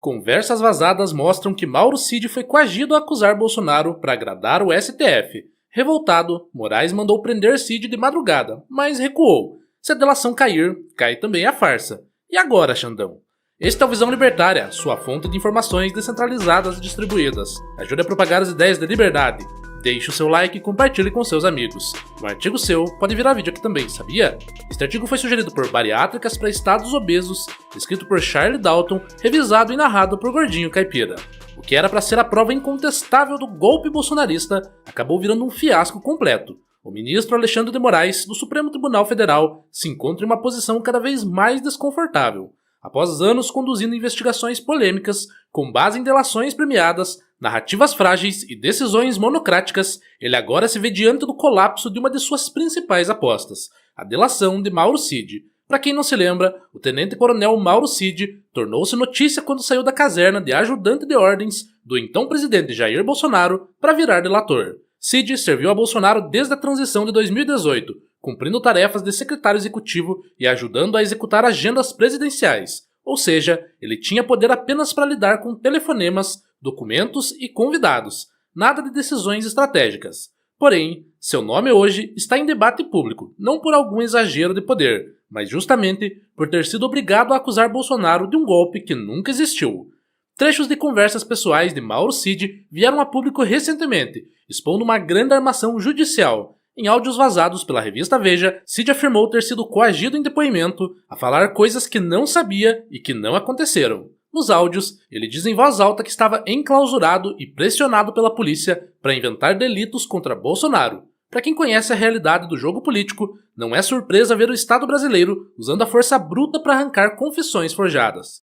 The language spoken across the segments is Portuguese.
Conversas vazadas mostram que Mauro Cid foi coagido a acusar Bolsonaro para agradar o STF. Revoltado, Moraes mandou prender Cid de madrugada, mas recuou. Se a delação cair, cai também a farsa. E agora, Xandão? Este é o Visão Libertária, sua fonte de informações descentralizadas e distribuídas. Ajude a propagar as ideias da liberdade. Deixe o seu like e compartilhe com seus amigos. Um artigo seu pode virar vídeo aqui também, sabia? Este artigo foi sugerido por Bariátricas para Estados Obesos, escrito por Charlie Dalton, revisado e narrado por Gordinho Caipira. O que era para ser a prova incontestável do golpe bolsonarista acabou virando um fiasco completo. O ministro Alexandre de Moraes, do Supremo Tribunal Federal, se encontra em uma posição cada vez mais desconfortável. Após anos conduzindo investigações polêmicas, com base em delações premiadas, narrativas frágeis e decisões monocráticas, ele agora se vê diante do colapso de uma de suas principais apostas, a delação de Mauro Cid. Para quem não se lembra, o tenente-coronel Mauro Cid tornou-se notícia quando saiu da caserna de ajudante de ordens do então presidente Jair Bolsonaro para virar delator. Cid serviu a Bolsonaro desde a transição de 2018, cumprindo tarefas de secretário executivo e ajudando a executar agendas presidenciais. Ou seja, ele tinha poder apenas para lidar com telefonemas, documentos e convidados, nada de decisões estratégicas. Porém, seu nome hoje está em debate público, não por algum exagero de poder, mas justamente por ter sido obrigado a acusar Bolsonaro de um golpe que nunca existiu. Trechos de conversas pessoais de Mauro Cid vieram a público recentemente, expondo uma grande armação judicial. Em áudios vazados pela revista Veja, Cid afirmou ter sido coagido em depoimento a falar coisas que não sabia e que não aconteceram. Nos áudios, ele diz em voz alta que estava enclausurado e pressionado pela polícia para inventar delitos contra Bolsonaro. Para quem conhece a realidade do jogo político, não é surpresa ver o Estado brasileiro usando a força bruta para arrancar confissões forjadas.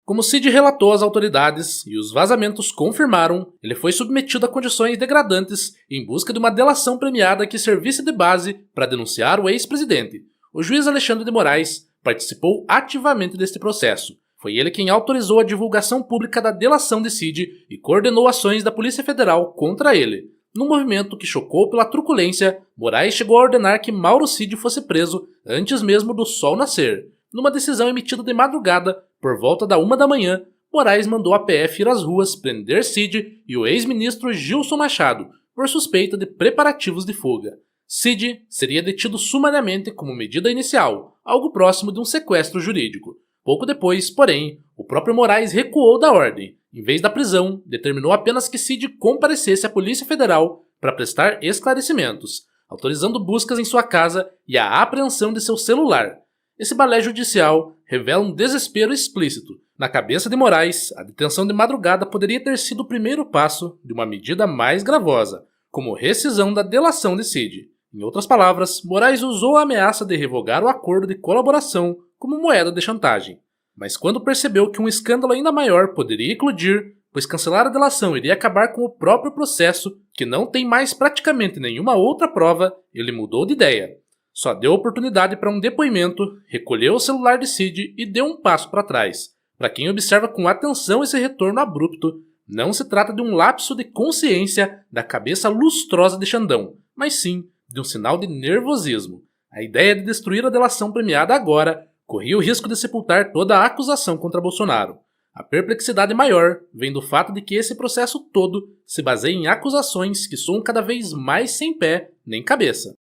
Como Cid relatou às autoridades e os vazamentos confirmaram, ele foi submetido a condições degradantes em busca de uma delação premiada que servisse de base para denunciar o ex-presidente. O juiz Alexandre de Moraes participou ativamente deste processo. Foi ele quem autorizou a divulgação pública da delação de Cid e coordenou ações da Polícia Federal contra ele. Num movimento que chocou pela truculência, Moraes chegou a ordenar que Mauro Cid fosse preso antes mesmo do sol nascer. Numa decisão emitida de madrugada, por volta da 1 da manhã, Moraes mandou a PF ir às ruas prender Cid e o ex-ministro Gilson Machado por suspeita de preparativos de fuga. Cid seria detido sumariamente como medida inicial, algo próximo de um sequestro jurídico. Pouco depois, porém, o próprio Moraes recuou da ordem. Em vez da prisão, determinou apenas que Cid comparecesse à Polícia Federal para prestar esclarecimentos, autorizando buscas em sua casa e a apreensão de seu celular. Esse balé judicial revela um desespero explícito. Na cabeça de Moraes, a detenção de madrugada poderia ter sido o primeiro passo de uma medida mais gravosa, como rescisão da delação de Cid. Em outras palavras, Moraes usou a ameaça de revogar o acordo de colaboração como moeda de chantagem. Mas quando percebeu que um escândalo ainda maior poderia eclodir, pois cancelar a delação iria acabar com o próprio processo, que não tem mais praticamente nenhuma outra prova, ele mudou de ideia. Só deu oportunidade para um depoimento, recolheu o celular de Cid e deu um passo para trás. Para quem observa com atenção esse retorno abrupto, não se trata de um lapso de consciência da cabeça lustrosa de Xandão, mas sim de um sinal de nervosismo. A ideia de destruir a delação premiada agora corria o risco de sepultar toda a acusação contra Bolsonaro. A perplexidade maior vem do fato de que esse processo todo se baseia em acusações que soam cada vez mais sem pé nem cabeça.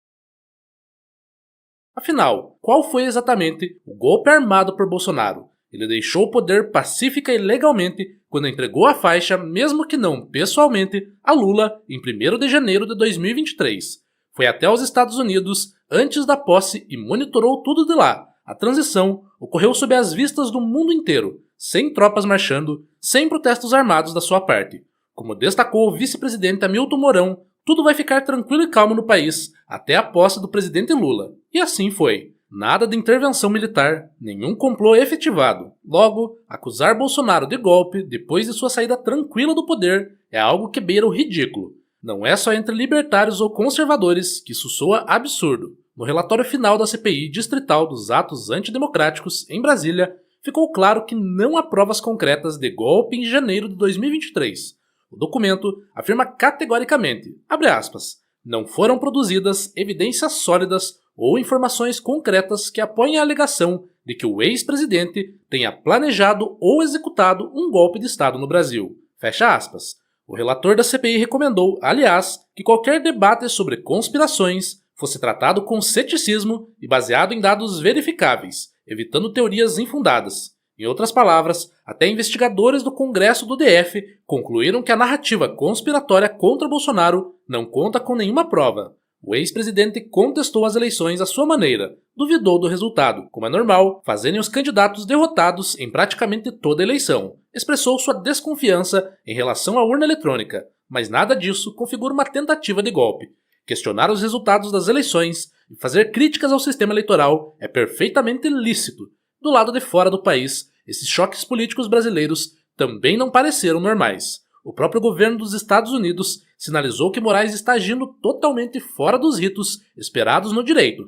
Afinal, qual foi exatamente o golpe armado por Bolsonaro? Ele deixou o poder pacífica e legalmente quando entregou a faixa, mesmo que não pessoalmente, a Lula em 1º de janeiro de 2023. Foi até os Estados Unidos antes da posse e monitorou tudo de lá. A transição ocorreu sob as vistas do mundo inteiro, sem tropas marchando, sem protestos armados da sua parte. Como destacou o vice-presidente Hamilton Mourão, tudo vai ficar tranquilo e calmo no país até a posse do presidente Lula. E assim foi. Nada de intervenção militar, nenhum complô efetivado. Logo, acusar Bolsonaro de golpe depois de sua saída tranquila do poder é algo que beira o ridículo. Não é só entre libertários ou conservadores que isso soa absurdo. No relatório final da CPI distrital dos atos antidemocráticos em Brasília, ficou claro que não há provas concretas de golpe em janeiro de 2023. O documento afirma categoricamente, abre aspas, não foram produzidas evidências sólidas ou informações concretas que apoiem a alegação de que o ex-presidente tenha planejado ou executado um golpe de Estado no Brasil. Fecha aspas. O relator da CPI recomendou, aliás, que qualquer debate sobre conspirações fosse tratado com ceticismo e baseado em dados verificáveis, evitando teorias infundadas. Em outras palavras, até investigadores do Congresso do DF concluíram que a narrativa conspiratória contra Bolsonaro não conta com nenhuma prova. O ex-presidente contestou as eleições à sua maneira, duvidou do resultado, como é normal, fazerem os candidatos derrotados em praticamente toda a eleição. Expressou sua desconfiança em relação à urna eletrônica, mas nada disso configura uma tentativa de golpe. Questionar os resultados das eleições e fazer críticas ao sistema eleitoral é perfeitamente lícito. Do lado de fora do país, esses choques políticos brasileiros também não pareceram normais. O próprio governo dos Estados Unidos sinalizou que Moraes está agindo totalmente fora dos ritos esperados no direito.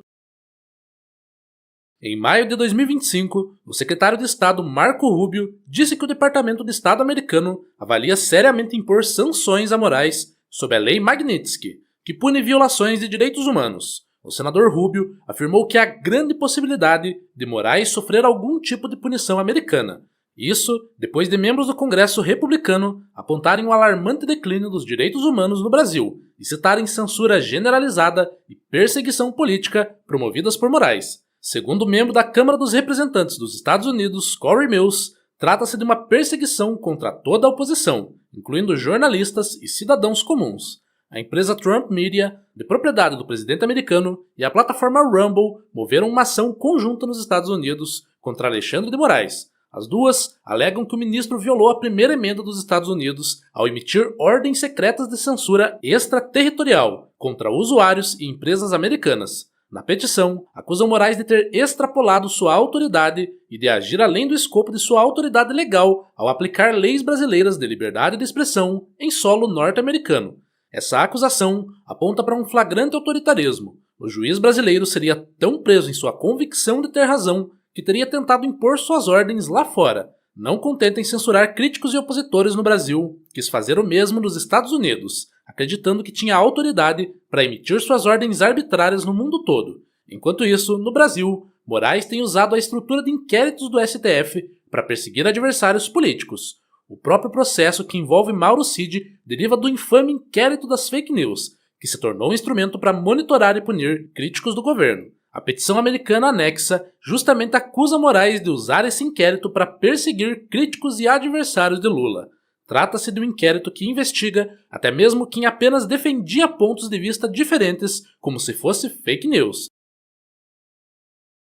Em maio de 2025, o secretário de Estado Marco Rubio disse que o Departamento de Estado americano avalia seriamente impor sanções a Moraes sob a Lei Magnitsky, que pune violações de direitos humanos. O senador Rubio afirmou que há grande possibilidade de Moraes sofrer algum tipo de punição americana. Isso depois de membros do Congresso republicano apontarem o alarmante declínio dos direitos humanos no Brasil e citarem censura generalizada e perseguição política promovidas por Moraes. Segundo o membro da Câmara dos Representantes dos Estados Unidos, Corey Mills, trata-se de uma perseguição contra toda a oposição, incluindo jornalistas e cidadãos comuns. A empresa Trump Media, de propriedade do presidente americano, e a plataforma Rumble moveram uma ação conjunta nos Estados Unidos contra Alexandre de Moraes. As duas alegam que o ministro violou a primeira emenda dos Estados Unidos ao emitir ordens secretas de censura extraterritorial contra usuários e empresas americanas. Na petição, acusam Moraes de ter extrapolado sua autoridade e de agir além do escopo de sua autoridade legal ao aplicar leis brasileiras de liberdade de expressão em solo norte-americano. Essa acusação aponta para um flagrante autoritarismo. O juiz brasileiro seria tão preso em sua convicção de ter razão que teria tentado impor suas ordens lá fora. Não contente em censurar críticos e opositores no Brasil, quis fazer o mesmo nos Estados Unidos, acreditando que tinha autoridade para emitir suas ordens arbitrárias no mundo todo. Enquanto isso, no Brasil, Moraes tem usado a estrutura de inquéritos do STF para perseguir adversários políticos. O próprio processo que envolve Mauro Cid deriva do infame inquérito das fake news, que se tornou um instrumento para monitorar e punir críticos do governo. A petição americana anexa justamente acusa Moraes de usar esse inquérito para perseguir críticos e adversários de Lula. Trata-se de um inquérito que investiga até mesmo quem apenas defendia pontos de vista diferentes, como se fosse fake news.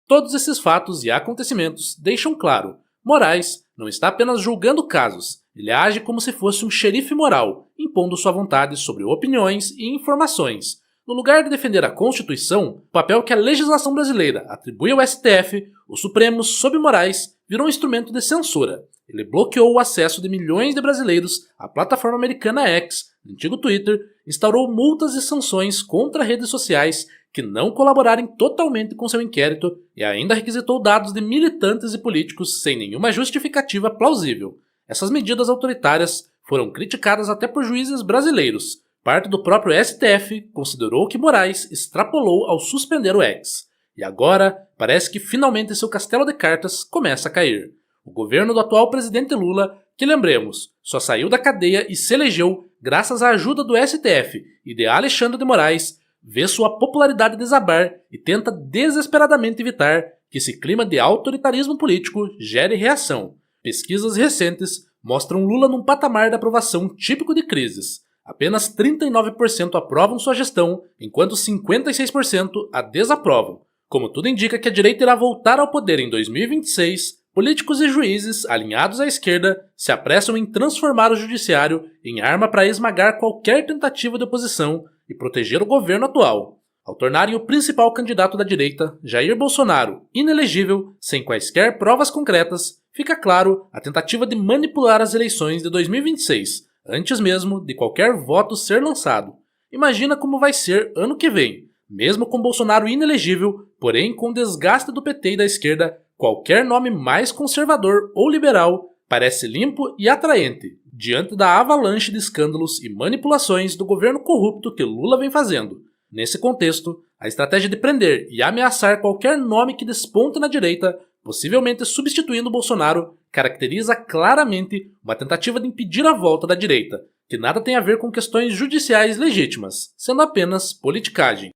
Todos esses fatos e acontecimentos deixam claro: Moraes não está apenas julgando casos, ele age como se fosse um xerife moral, impondo sua vontade sobre opiniões e informações. No lugar de defender a Constituição, o papel que a legislação brasileira atribui ao STF, o Supremo, sob Moraes, virou um instrumento de censura. Ele bloqueou o acesso de milhões de brasileiros à plataforma americana X, antigo Twitter, instaurou multas e sanções contra redes sociais que não colaborarem totalmente com seu inquérito e ainda requisitou dados de militantes e políticos sem nenhuma justificativa plausível. Essas medidas autoritárias foram criticadas até por juízes brasileiros. Parte do próprio STF considerou que Moraes extrapolou ao suspender o X. E agora, parece que finalmente seu castelo de cartas começa a cair. O governo do atual presidente Lula, que lembremos, só saiu da cadeia e se elegeu graças à ajuda do STF e de Alexandre de Moraes, vê sua popularidade desabar e tenta desesperadamente evitar que esse clima de autoritarismo político gere reação. Pesquisas recentes mostram Lula num patamar de aprovação típico de crises. Apenas 39% aprovam sua gestão, enquanto 56% a desaprovam. Como tudo indica que a direita irá voltar ao poder em 2026, políticos e juízes, alinhados à esquerda, se apressam em transformar o judiciário em arma para esmagar qualquer tentativa de oposição e proteger o governo atual. Ao tornarem o principal candidato da direita, Jair Bolsonaro, inelegível, sem quaisquer provas concretas, fica claro a tentativa de manipular as eleições de 2026, antes mesmo de qualquer voto ser lançado. Imagina como vai ser ano que vem. Mesmo com Bolsonaro inelegível, porém com o desgaste do PT e da esquerda, qualquer nome mais conservador ou liberal parece limpo e atraente, diante da avalanche de escândalos e manipulações do governo corrupto que Lula vem fazendo. Nesse contexto, a estratégia de prender e ameaçar qualquer nome que desponte na direita possivelmente substituindo Bolsonaro, caracteriza claramente uma tentativa de impedir a volta da direita, que nada tem a ver com questões judiciais legítimas, sendo apenas politicagem.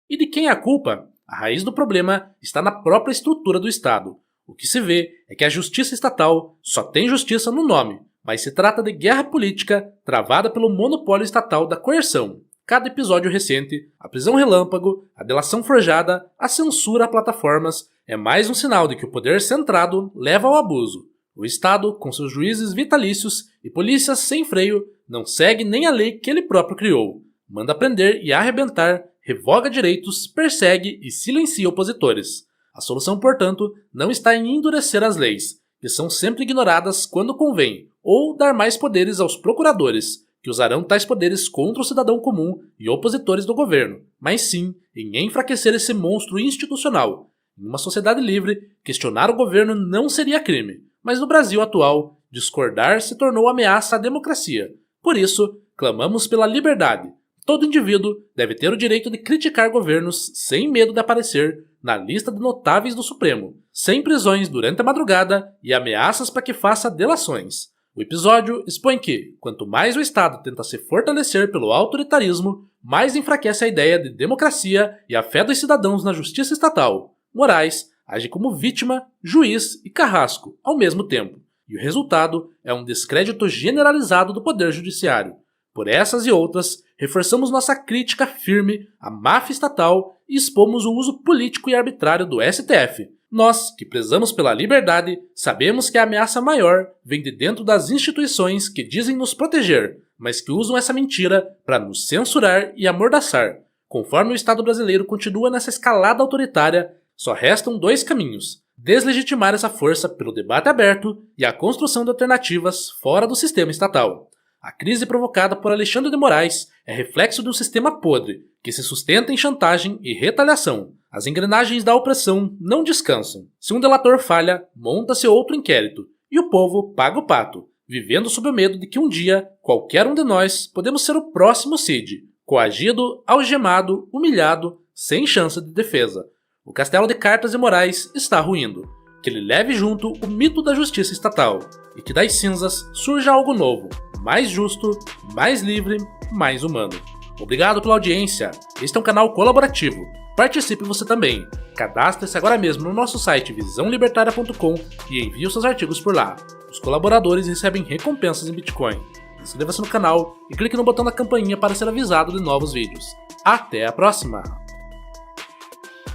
E de quem é a culpa? A raiz do problema está na própria estrutura do Estado. O que se vê é que a justiça estatal só tem justiça no nome, mas se trata de guerra política travada pelo monopólio estatal da coerção. Cada episódio recente, a prisão relâmpago, a delação forjada, a censura a plataformas, é mais um sinal de que o poder centrado leva ao abuso. O Estado, com seus juízes vitalícios e polícias sem freio, não segue nem a lei que ele próprio criou. Manda prender e arrebentar, revoga direitos, persegue e silencia opositores. A solução, portanto, não está em endurecer as leis, que são sempre ignoradas quando convém, ou dar mais poderes aos procuradores, que usarão tais poderes contra o cidadão comum e opositores do governo, mas sim em enfraquecer esse monstro institucional. Em uma sociedade livre, questionar o governo não seria crime, mas no Brasil atual, discordar se tornou ameaça à democracia. Por isso, clamamos pela liberdade. Todo indivíduo deve ter o direito de criticar governos sem medo de aparecer na lista de notáveis do Supremo, sem prisões durante a madrugada e ameaças para que faça delações. O episódio expõe que, quanto mais o Estado tenta se fortalecer pelo autoritarismo, mais enfraquece a ideia de democracia e a fé dos cidadãos na justiça estatal. Moraes age como vítima, juiz e carrasco ao mesmo tempo, e o resultado é um descrédito generalizado do poder judiciário. Por essas e outras, reforçamos nossa crítica firme à máfia estatal e expomos o uso político e arbitrário do STF. Nós, que prezamos pela liberdade, sabemos que a ameaça maior vem de dentro das instituições que dizem nos proteger, mas que usam essa mentira para nos censurar e amordaçar. Conforme o Estado brasileiro continua nessa escalada autoritária, só restam dois caminhos: deslegitimar essa força pelo debate aberto e a construção de alternativas fora do sistema estatal. A crise provocada por Alexandre de Moraes é reflexo de um sistema podre, que se sustenta em chantagem e retaliação. As engrenagens da opressão não descansam. Se um delator falha, monta-se outro inquérito, e o povo paga o pato, vivendo sob o medo de que um dia, qualquer um de nós, podemos ser o próximo Cid, coagido, algemado, humilhado, sem chance de defesa. O castelo de cartas de Moraes está ruindo. Que ele leve junto o mito da justiça estatal, e que das cinzas surja algo novo, mais justo, mais livre, mais humano. Obrigado pela audiência. Este é um canal colaborativo. Participe você também. Cadastre-se agora mesmo no nosso site visãolibertaria.com e envie os seus artigos por lá. Os colaboradores recebem recompensas em Bitcoin. Inscreva-se no canal e clique no botão da campainha para ser avisado de novos vídeos. Até a próxima!